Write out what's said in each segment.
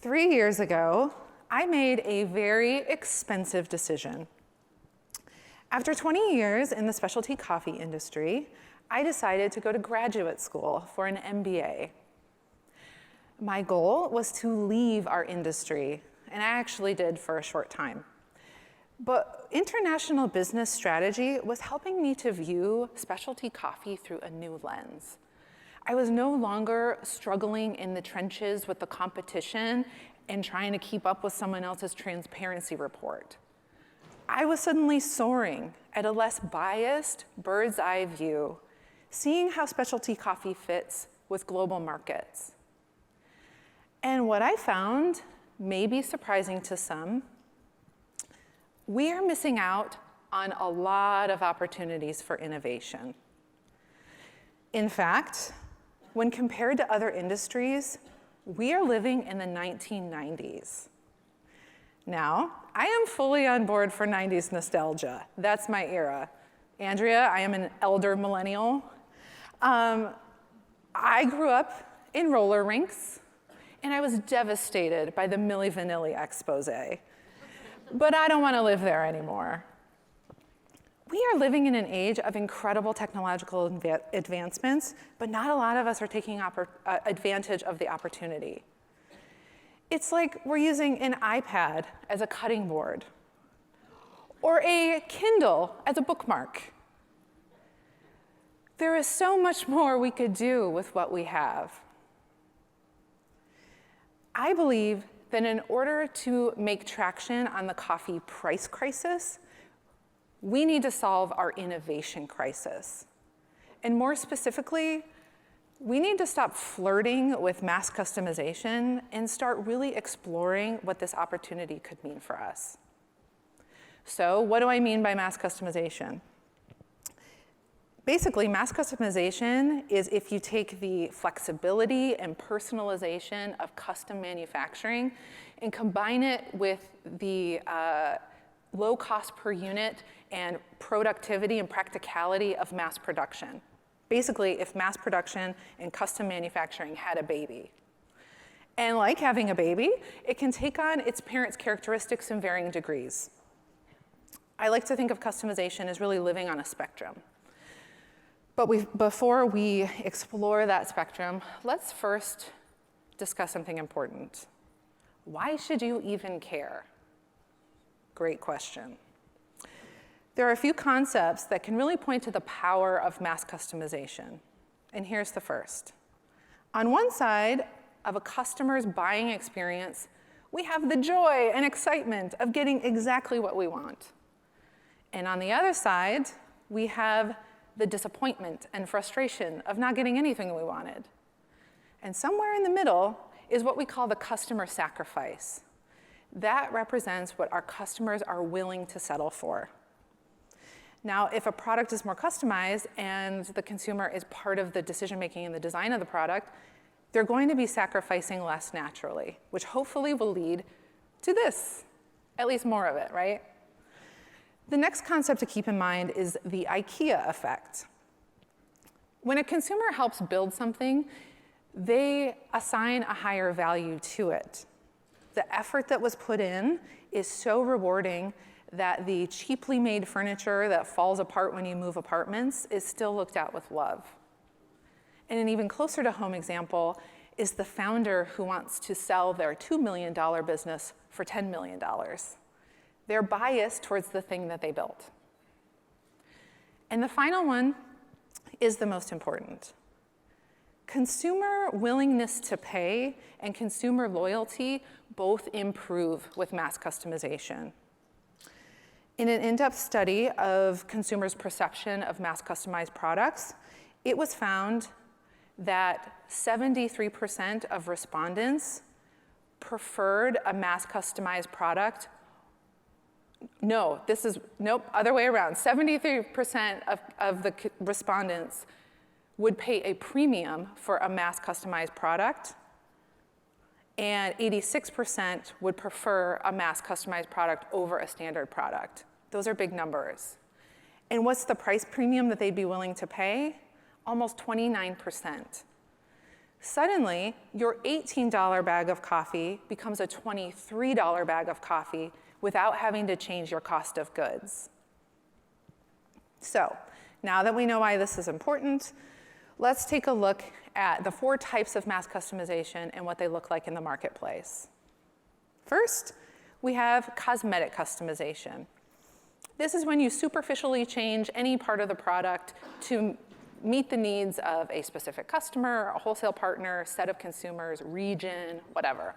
3 years ago, I made a very expensive decision. After 20 years in the specialty coffee industry, I decided to go to graduate school for an MBA. My goal was to leave our industry, and I actually did for a short time. But international business strategy was helping me to view specialty coffee through a new lens. I was no longer struggling in the trenches with the competition and trying to keep up with someone else's transparency report. I was suddenly soaring at a less biased, bird's eye view, seeing how specialty coffee fits with global markets. And what I found, may be surprising to some, we are missing out on a lot of opportunities for innovation. In fact, when compared to other industries, we are living in the 1990s. Now, I am fully on board for 90s nostalgia. That's my era. Andrea, I am an elder millennial. I grew up in roller rinks, and I was devastated by the Milli Vanilli expose. But I don't want to live there anymore. We are living in an age of incredible technological advancements, but not a lot of us are taking advantage of the opportunity. It's like we're using an iPad as a cutting board, or a Kindle as a bookmark. There is so much more we could do with what we have. I believe that in order to make traction on the coffee price crisis, we need to solve our innovation crisis. And more specifically, we need to stop flirting with mass customization and start really exploring what this opportunity could mean for us. So what do I mean by mass customization? Basically, mass customization is if you take the flexibility and personalization of custom manufacturing and combine it with the low cost per unit and productivity and practicality of mass production. Basically, if mass production and custom manufacturing had a baby. And like having a baby, it can take on its parent's characteristics in varying degrees. I like to think of customization as really living on a spectrum. But before we explore that spectrum, let's first discuss something important. Why should you even care? Great question. There are a few concepts that can really point to the power of mass customization. And here's the first. On one side of a customer's buying experience, we have the joy and excitement of getting exactly what we want. And on the other side, we have the disappointment and frustration of not getting anything we wanted. And somewhere in the middle is what we call the customer sacrifice. That represents what our customers are willing to settle for. Now, if a product is more customized and the consumer is part of the decision-making and the design of the product, they're going to be sacrificing less naturally, which hopefully will lead to this, at least more of it, right? The next concept to keep in mind is the IKEA effect. When a consumer helps build something, they assign a higher value to it. The effort that was put in is so rewarding that the cheaply made furniture that falls apart when you move apartments is still looked at with love. And an even closer to home example is the founder who wants to sell their $2 million business for $10 million. They're biased towards the thing that they built. And the final one is the most important. Consumer willingness to pay and consumer loyalty both improve with mass customization. In an in-depth study of consumers' perception of mass customized products, it was found that 73% of respondents preferred a mass customized product. No, other way around. 73% of the respondents would pay a premium for a mass customized product, and 86% would prefer a mass customized product over a standard product. Those are big numbers. And what's the price premium that they'd be willing to pay? Almost 29%. Suddenly, your $18 bag of coffee becomes a $23 bag of coffee without having to change your cost of goods. So, now that we know why this is important, let's take a look at the 4 types of mass customization and what they look like in the marketplace. First, we have cosmetic customization. This is when you superficially change any part of the product to meet the needs of a specific customer, a wholesale partner, set of consumers, region, whatever.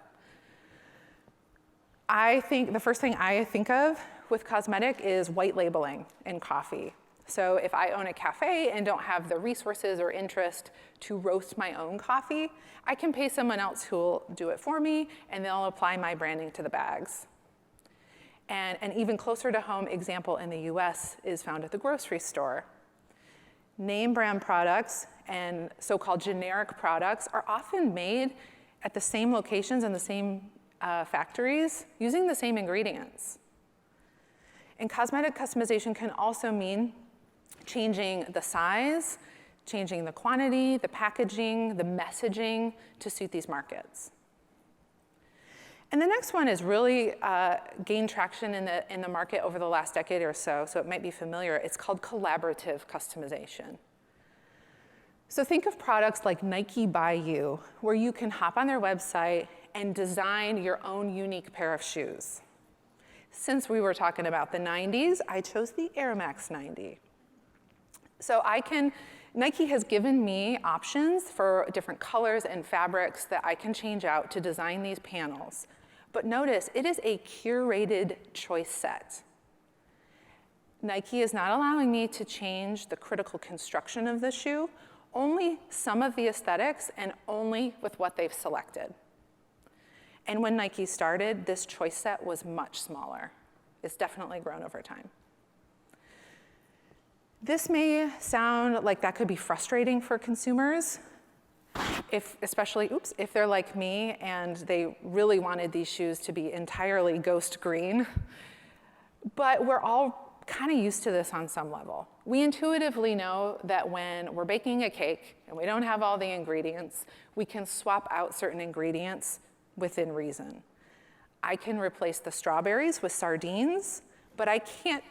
I think the first thing I think of with cosmetic is white labeling in coffee. So if I own a cafe and don't have the resources or interest to roast my own coffee, I can pay someone else who will do it for me, and they'll apply my branding to the bags. And an even closer to home example in the US is found at the grocery store. Name brand products and so-called generic products are often made at the same locations and the same factories using the same ingredients. And cosmetic customization can also mean changing the size, changing the quantity, the packaging, the messaging to suit these markets. And the next one has really gained traction in the market over the last decade or so it might be familiar. It's called collaborative customization. So think of products like Nike by You, where you can hop on their website and design your own unique pair of shoes. Since we were talking about the 90s, I chose the Air Max 90. So Nike has given me options for different colors and fabrics that I can change out to design these panels. But notice, it is a curated choice set. Nike is not allowing me to change the critical construction of the shoe, only some of the aesthetics and only with what they've selected. And when Nike started, this choice set was much smaller. It's definitely grown over time. This may sound like that could be frustrating for consumers, especially if they're like me and they really wanted these shoes to be entirely ghost green. But we're all kind of used to this on some level. We intuitively know that when we're baking a cake and we don't have all the ingredients, we can swap out certain ingredients within reason. I can replace the strawberries with sardines, but I can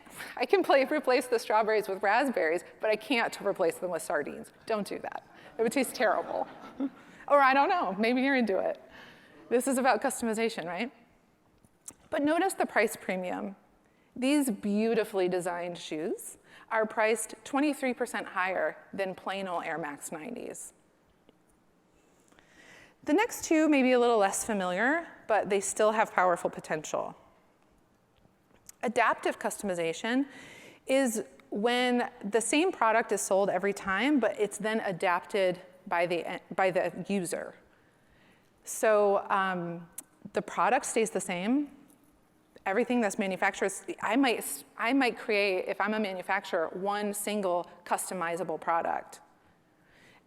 replace the strawberries with raspberries, but I can't replace them with sardines. Don't do that. It would taste terrible. Or I don't know, maybe you're into it. This is about customization, right? But notice the price premium. These beautifully designed shoes are priced 23% higher than plain old Air Max 90s. The next two may be a little less familiar, but they still have powerful potential. Adaptive customization is when the same product is sold every time, but it's then adapted by the user. So the product stays the same. Everything that's manufactured, I might create, if I'm a manufacturer, one single customizable product.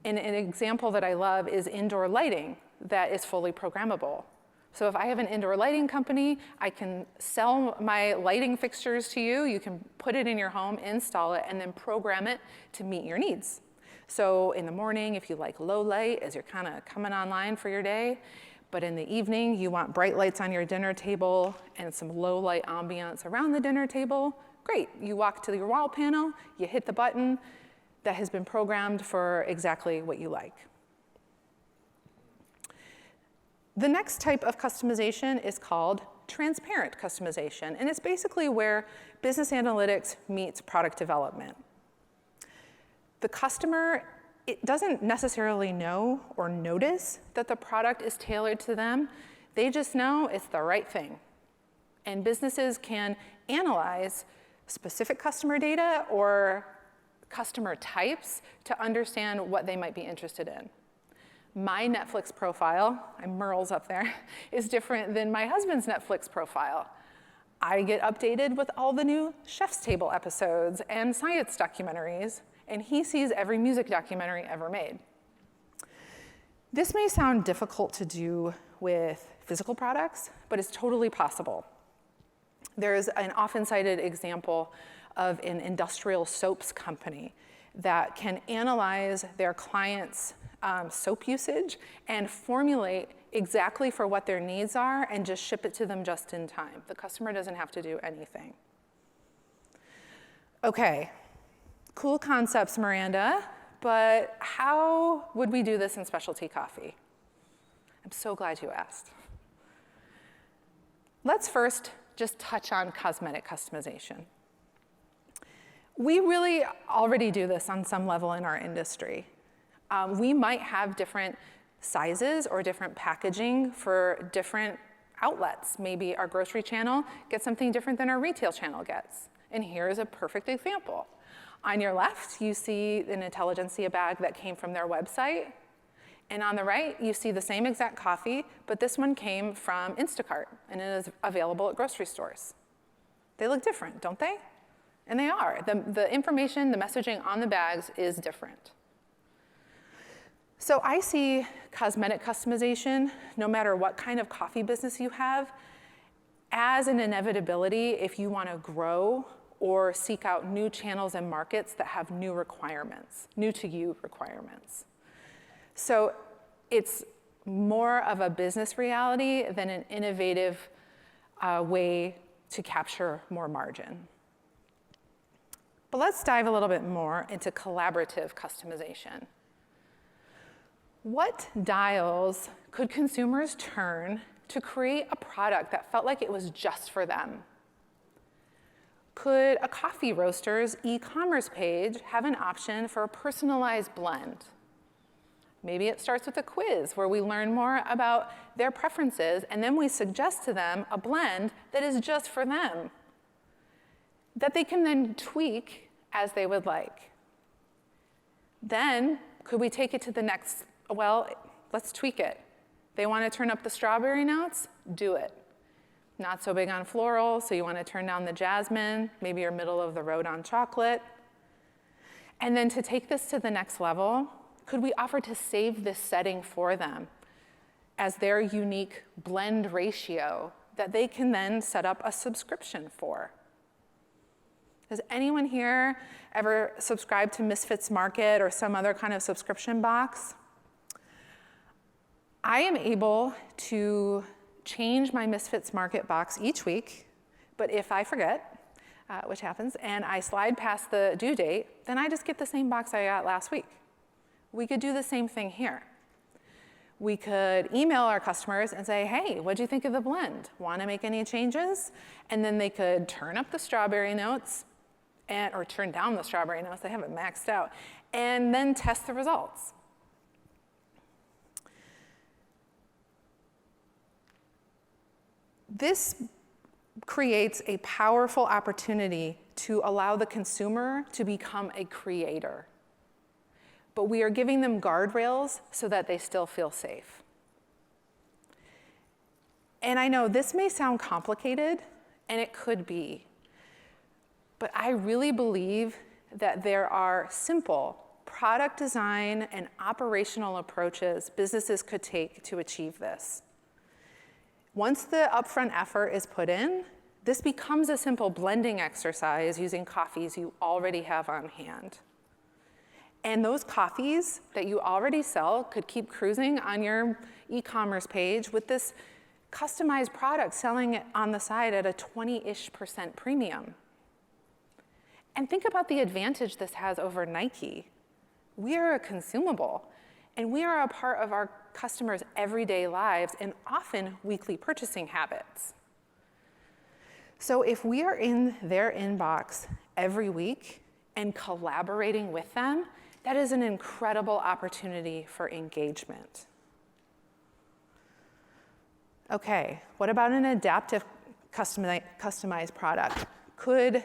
And an example that I love is indoor lighting that is fully programmable. So if I have an indoor lighting company, I can sell my lighting fixtures to you. You can put it in your home, install it, and then program it to meet your needs. So in the morning, if you like low light as you're kind of coming online for your day, but in the evening, you want bright lights on your dinner table and some low light ambiance around the dinner table, great. You walk to your wall panel, you hit the button that has been programmed for exactly what you like. The next type of customization is called transparent customization, and it's basically where business analytics meets product development. The customer, it doesn't necessarily know or notice that the product is tailored to them. They just know it's the right thing. And businesses can analyze specific customer data or customer types to understand what they might be interested in. My Netflix profile, Merle's up there, is different than my husband's Netflix profile. I get updated with all the new Chef's Table episodes and science documentaries, and he sees every music documentary ever made. This may sound difficult to do with physical products, but it's totally possible. There's an often cited example of an industrial soaps company. that can analyze their clients' soap usage and formulate exactly for what their needs are and just ship it to them just in time. The customer doesn't have to do anything. Okay, cool concepts, Miranda, but how would we do this in specialty coffee? I'm so glad you asked. Let's first just touch on cosmetic customization. We really already do this on some level in our industry. We might have different sizes or different packaging for different outlets. Maybe our grocery channel gets something different than our retail channel gets. And here's a perfect example. On your left, you see an Intelligentsia bag that came from their website. And on the right, you see the same exact coffee, but this one came from Instacart, and it is available at grocery stores. They look different, don't they? And they are. The information, the messaging on the bags is different. So I see cosmetic customization, no matter what kind of coffee business you have, as an inevitability if you want to grow or seek out new channels and markets that have new requirements, new to you requirements. So it's more of a business reality than an innovative way to capture more margin. But let's dive a little bit more into collaborative customization. What dials could consumers turn to create a product that felt like it was just for them? Could a coffee roaster's e-commerce page have an option for a personalized blend? Maybe it starts with a quiz where we learn more about their preferences, and then we suggest to them a blend that is just for them, that they can then tweak as they would like. Then, could we take it to the next, well, let's tweak it. They want to turn up the strawberry notes? Do it. Not so big on floral, so you want to turn down the jasmine, maybe you're middle of the road on chocolate. And then to take this to the next level, could we offer to save this setting for them as their unique blend ratio that they can then set up a subscription for? Has anyone here ever subscribed to Misfits Market or some other kind of subscription box? I am able to change my Misfits Market box each week, but if I forget, which happens, and I slide past the due date, then I just get the same box I got last week. We could do the same thing here. We could email our customers and say, hey, what'd you think of the blend? Want to make any changes? And then they could turn up the strawberry notes, or turn down the strawberry notes, they have it maxed out, and then test the results. This creates a powerful opportunity to allow the consumer to become a creator. But we are giving them guardrails so that they still feel safe. And I know this may sound complicated, and it could be, but I really believe that there are simple product design and operational approaches businesses could take to achieve this. Once the upfront effort is put in, this becomes a simple blending exercise using coffees you already have on hand. And those coffees that you already sell could keep cruising on your e-commerce page with this customized product selling it on the side at a 20-ish% premium. And think about the advantage this has over Nike. We are a consumable, and we are a part of our customers' everyday lives and often weekly purchasing habits. So if we are in their inbox every week and collaborating with them, that is an incredible opportunity for engagement. Okay, what about an adaptive customized product? Could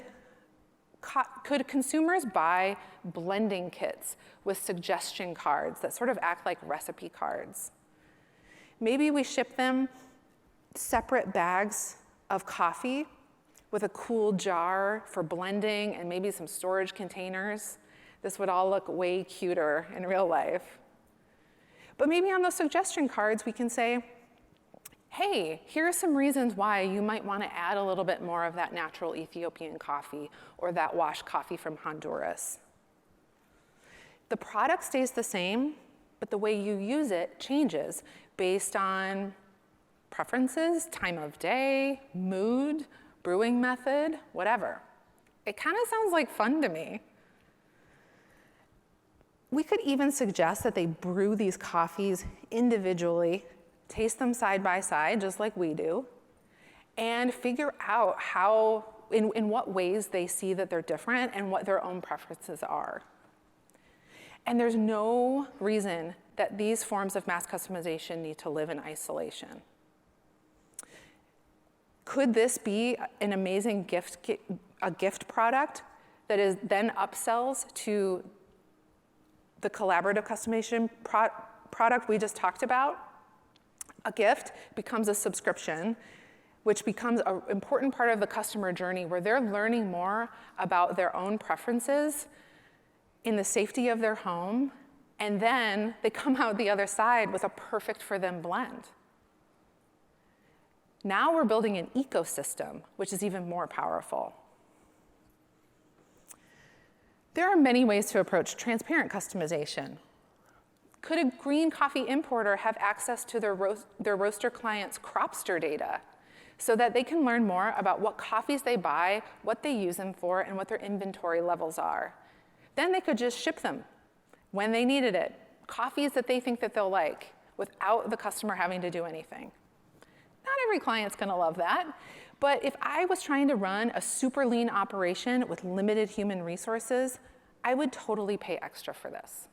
consumers buy blending kits with suggestion cards that sort of act like recipe cards? Maybe we ship them separate bags of coffee with a cool jar for blending and maybe some storage containers. This would all look way cuter in real life. But maybe on those suggestion cards, we can say, hey, here are some reasons why you might want to add a little bit more of that natural Ethiopian coffee or that washed coffee from Honduras. The product stays the same, but the way you use it changes based on preferences, time of day, mood, brewing method, whatever. It kind of sounds like fun to me. We could even suggest that they brew these coffees individually, taste them side by side, just like we do, and figure out in what ways they see that they're different and what their own preferences are. And there's no reason that these forms of mass customization need to live in isolation. Could this be an amazing gift product that is then upsells to the collaborative customization product we just talked about? A gift becomes a subscription, which becomes an important part of the customer journey where they're learning more about their own preferences in the safety of their home, and then they come out the other side with a perfect for them blend. Now we're building an ecosystem, which is even more powerful. There are many ways to approach transparent customization. Could a green coffee importer have access to their roaster clients' cropster data so that they can learn more about what coffees they buy, what they use them for, and what their inventory levels are? Then they could just ship them when they needed it, coffees that they think that they'll like, without the customer having to do anything. Not every client's gonna love that, but if I was trying to run a super lean operation with limited human resources, I would totally pay extra for this.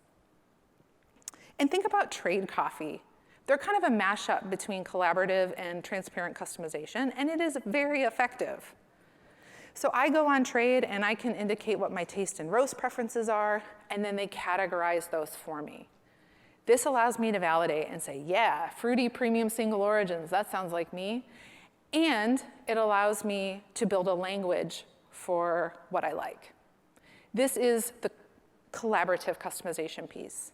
And think about trade coffee. They're kind of a mashup between collaborative and transparent customization, and it is very effective. So I go on trade and I can indicate what my taste and roast preferences are, and then they categorize those for me. This allows me to validate and say, yeah, fruity premium single origins, that sounds like me. And it allows me to build a language for what I like. This is the collaborative customization piece.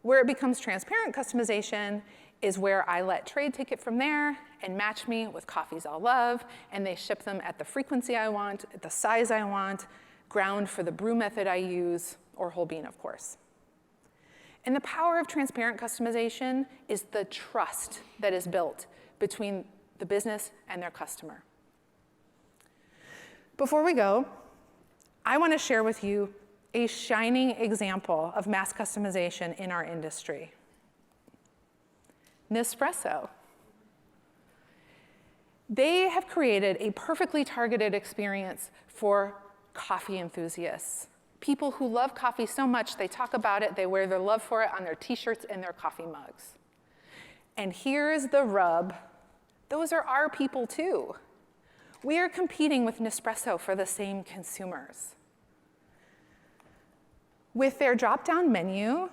Where it becomes transparent customization is where I let trade take it from there and match me with coffees I'll love, and they ship them at the frequency I want, at the size I want, ground for the brew method I use, or whole bean, of course. And the power of transparent customization is the trust that is built between the business and their customer. Before we go, I want to share with you a shining example of mass customization in our industry. Nespresso. They have created a perfectly targeted experience for coffee enthusiasts. People who love coffee so much, they talk about it, they wear their love for it on their t-shirts and their coffee mugs. And here's the rub. Those are our people too. We are competing with Nespresso for the same consumers. With their drop-down menu,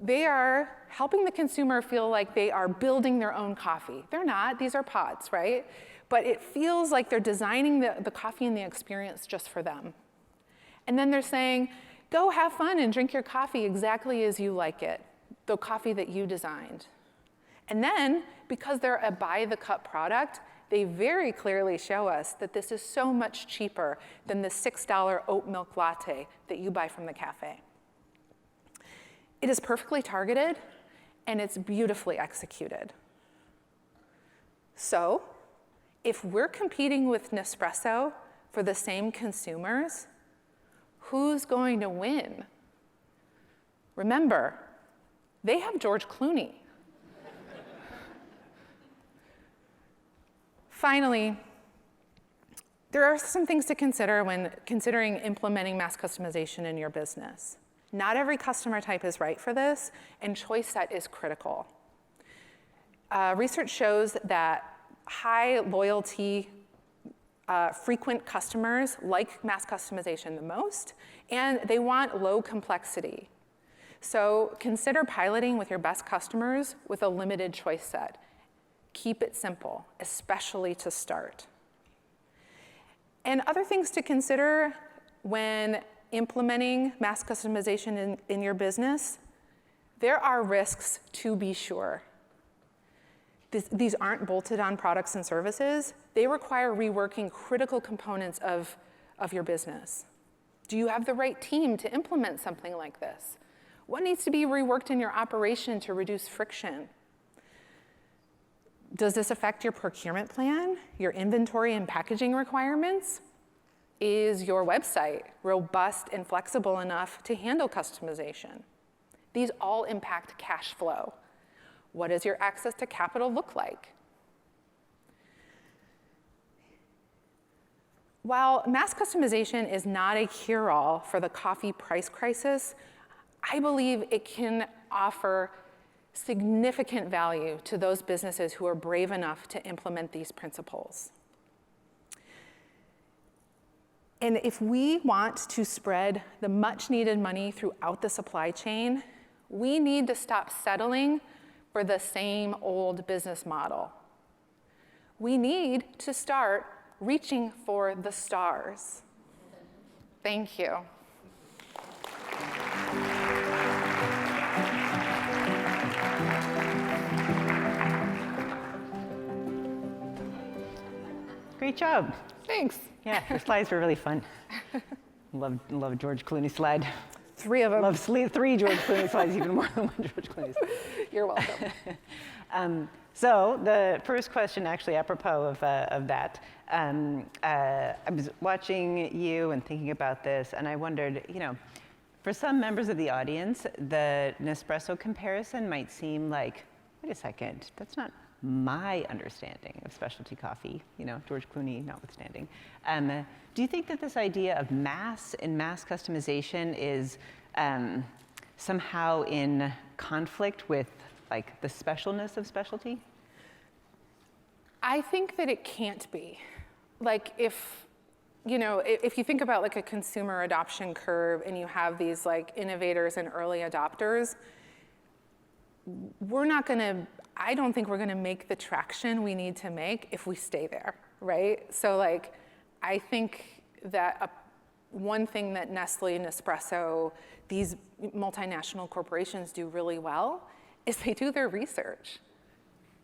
they are helping the consumer feel like they are building their own coffee. They're not, these are pods, right? But it feels like they're designing the coffee and the experience just for them. And then they're saying, go have fun and drink your coffee exactly as you like it, the coffee that you designed. And then, because they're a by-the-cup product, they very clearly show us that this is so much cheaper than the $6 oat milk latte that you buy from the cafe. It is perfectly targeted, and it's beautifully executed. So, if we're competing with Nespresso for the same consumers, who's going to win? Remember, they have George Clooney. Finally, there are some things to consider when considering implementing mass customization in your business. Not every customer type is right for this, and choice set is critical. Research shows that high loyalty, frequent customers like mass customization the most, and they want low complexity. So consider piloting with your best customers with a limited choice set. Keep it simple, especially to start. And other things to consider when implementing mass customization in your business, there are risks to be sure. These aren't bolted on products and services. They require reworking critical components of your business. Do you have the right team to implement something like this? What needs to be reworked in your operation to reduce friction? Does this affect your procurement plan, your inventory and packaging requirements? Is your website robust and flexible enough to handle customization? These all impact cash flow. What does your access to capital look like? While mass customization is not a cure-all for the coffee price crisis, I believe it can offer significant value to those businesses who are brave enough to implement these principles. And if we want to spread the much needed money throughout the supply chain, we need to stop settling for the same old business model. We need to start reaching for the stars. Thank you. Great job. Thanks. Yeah, your slides were really fun. Love George Clooney slide. 3 of them. Love 3 George Clooney slides, even more than 1 George Clooney slide. You're welcome. So the first question, actually apropos of that, I was watching you and thinking about this, and I wondered, for some members of the audience, the Nespresso comparison might seem like, wait a second, that's not my understanding of specialty coffee, George Clooney notwithstanding. Do you think that this idea of mass and mass customization is somehow in conflict with the specialness of specialty? I think that it can't be. If you think about a consumer adoption curve and you have these innovators and early adopters, I don't think we're gonna make the traction we need to make if we stay there, right? So I think that one thing that Nestle, Nespresso, these multinational corporations do really well is they do their research.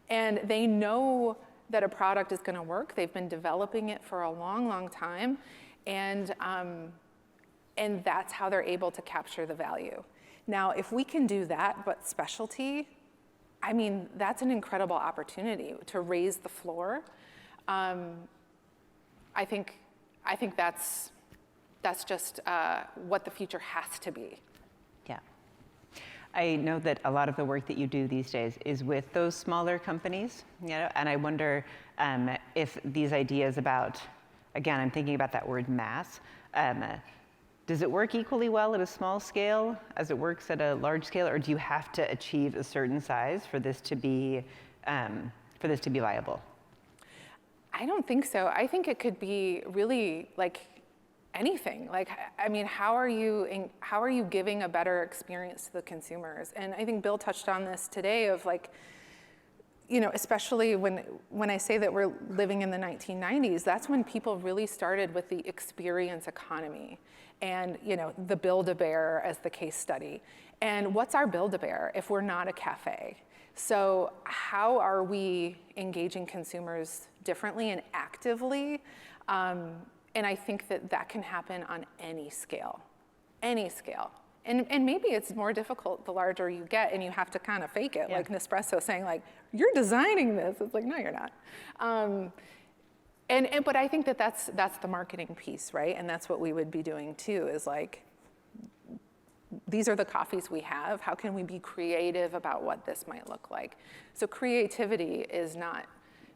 And they know that a product is gonna work. They've been developing it for a long, long time. And that's how they're able to capture the value. Now, if we can do that, but specialty, that's an incredible opportunity to raise the floor. I think that's just what the future has to be. Yeah. I know that a lot of the work that you do these days is with those smaller companies, and I wonder if these ideas about, again, I'm thinking about that word mass, does it work equally well at a small scale as it works at a large scale, or do you have to achieve a certain size for this to be viable? I don't think so. I think it could be really anything. How are you giving a better experience to the consumers? And I think Bill touched on this today of especially when I say that we're living in the 1990s, that's when people really started with the experience economy and the Build-A-Bear as the case study. And what's our Build-A-Bear if we're not a cafe? So how are we engaging consumers differently and actively? And I think that can happen on any scale. And maybe it's more difficult the larger you get and you have to kind of fake it, like Nespresso saying you're designing this. It's no, you're not. But I think that's the marketing piece, right? And that's what we would be doing too, is these are the coffees we have. How can we be creative about what this might look like? So creativity is not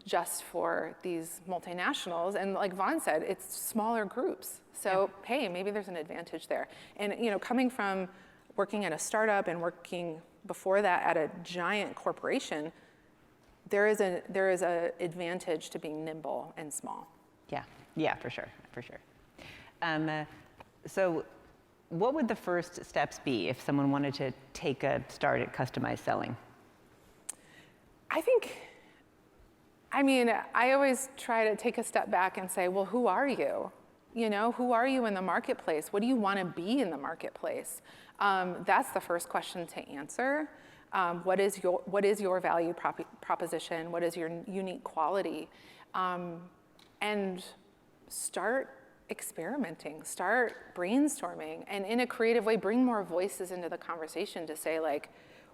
just for these multinationals. And like Vaughn said, it's smaller groups. So hey, maybe there's an advantage there. And coming from working at a startup and working before that at a giant corporation, there is a advantage to being nimble and small. Yeah, for sure. So what would the first steps be if someone wanted to take a start at customized selling? I always try to take a step back and say, well, who are you? Who are you in the marketplace? What do you want to be in the marketplace? That's the first question to answer. What is your value proposition? What is your unique quality? And start experimenting, start brainstorming, and in a creative way, bring more voices into the conversation to say like,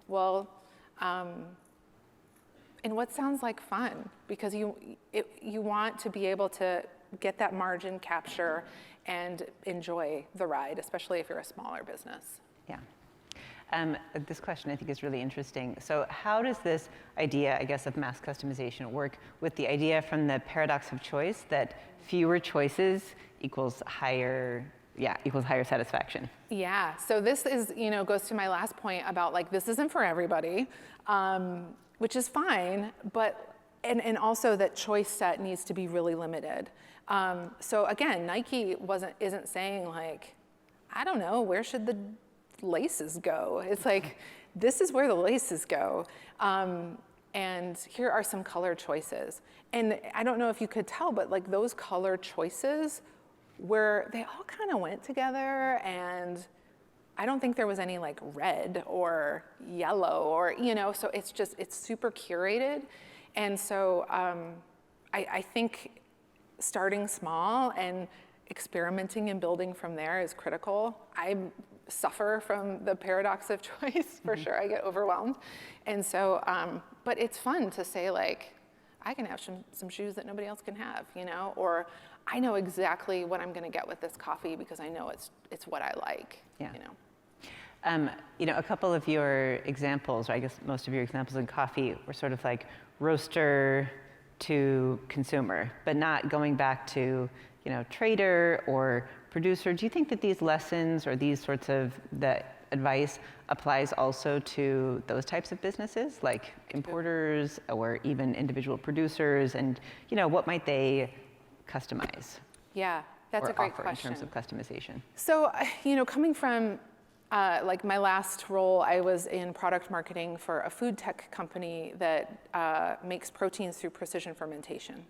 well, and what sounds like fun? Because you want to be able to get that margin capture and enjoy the ride, especially if you're a smaller business. Yeah. This question I think is really interesting. So how does this idea, I guess, of mass customization work with the idea from the paradox of choice that fewer choices equals higher satisfaction? Yeah, so this is, goes to my last point about like, this isn't for everybody, which is fine, but, and also that choice set needs to be really limited. So again, Nike isn't saying like, I don't know, where should the laces go? It's like, this is where the laces go. And here are some color choices. And I don't know if you could tell, but like those color choices they all kind of went together, and I don't think there was any like red or yellow or, so it's super curated. And so I think starting small and experimenting and building from there is critical. I suffer from the paradox of choice, for sure. I get overwhelmed. And so, but it's fun to say like, I can have some shoes that nobody else can have, or I know exactly what I'm going to get with this coffee because I know it's what I like. Yeah. A couple of your examples, or I guess most of your examples in coffee, were sort of like roaster to consumer, but not going back to trader or producer. Do you think that these lessons or these sorts of the advice applies also to those types of businesses, like importers or even individual producers? And what might they customize? Yeah, that's a great offer question. In terms of customization. So, coming from like my last role, I was in product marketing for a food tech company that makes proteins through precision fermentation.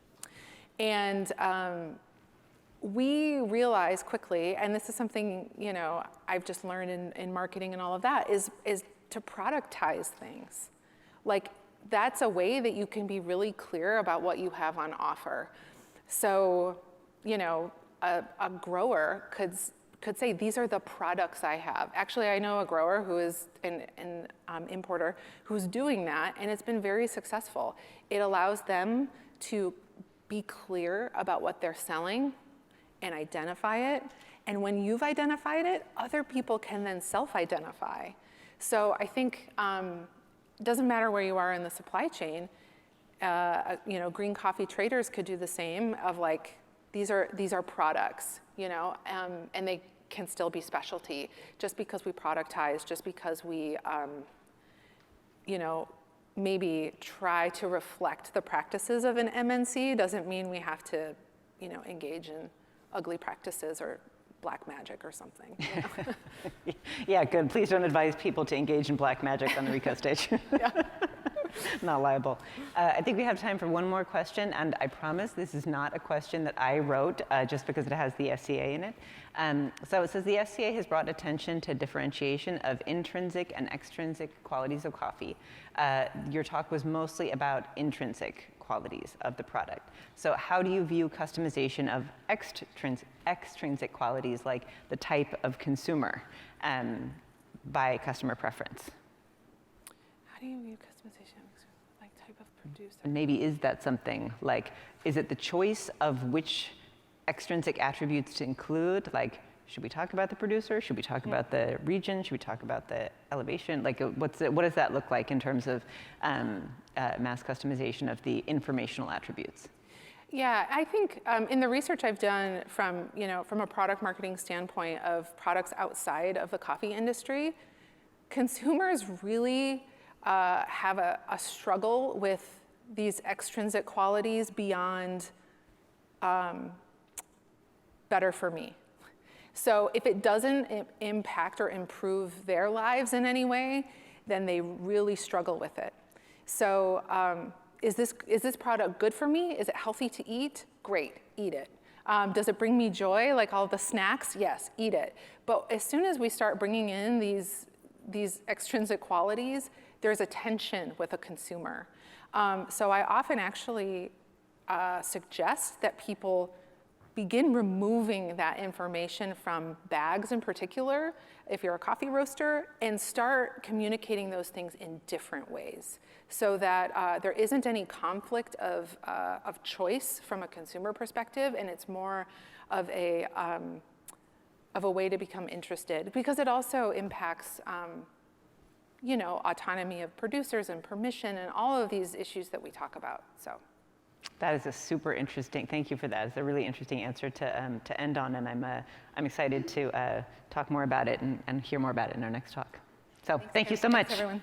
And we realized quickly, and this is something, I've just learned in marketing and all of that, is to productize things. Like, that's a way that you can be really clear about what you have on offer. So, a grower could say, these are the products I have. Actually, I know a grower who is an importer who's doing that, and it's been very successful. It allows them to be clear about what they're selling and identify it. And when you've identified it, other people can then self-identify. So I think it doesn't matter where you are in the supply chain. Green coffee traders could do the same of like, these are products, and they can still be specialty. Just because we productize, just because we, maybe try to reflect the practices of an MNC doesn't mean we have to, engage in ugly practices or black magic or something. Yeah, good. Please don't advise people to engage in black magic on the Rico stage. Yeah. Not liable. I think we have time for one more question, and I promise this is not a question that I wrote just because it has the SCA in it. So it says the SCA has brought attention to differentiation of intrinsic and extrinsic qualities of coffee. Your talk was mostly about intrinsic qualities of the product. So how do you view customization of extrinsic qualities, like the type of consumer, by customer preference? How do you view customization like type of producer? And maybe is that something like, is it the choice of which extrinsic attributes to include? Like, should we talk about the producer? Should we talk about the region? Should we talk about the elevation? Like, what does that look like in terms of mass customization of the informational attributes? Yeah, I think in the research I've done from a product marketing standpoint of products outside of the coffee industry, consumers really have a struggle with these extrinsic qualities beyond better for me. So if it doesn't impact or improve their lives in any way, then they really struggle with it. So is this product good for me? Is it healthy to eat? Great, eat it. Does it bring me joy, like all the snacks? Yes, eat it. But as soon as we start bringing in these extrinsic qualities, there's a tension with a consumer. So I often actually suggest that people begin removing that information from bags in particular, if you're a coffee roaster, and start communicating those things in different ways so that there isn't any conflict of choice from a consumer perspective, and it's more of a way to become interested, because it also impacts autonomy of producers and permission and all of these issues that we talk about. So. That is a super interesting, thank you for that. It's a really interesting answer to end on, and I'm excited to talk more about it and hear more about it in our next talk. So thank you so much. Thanks, everyone.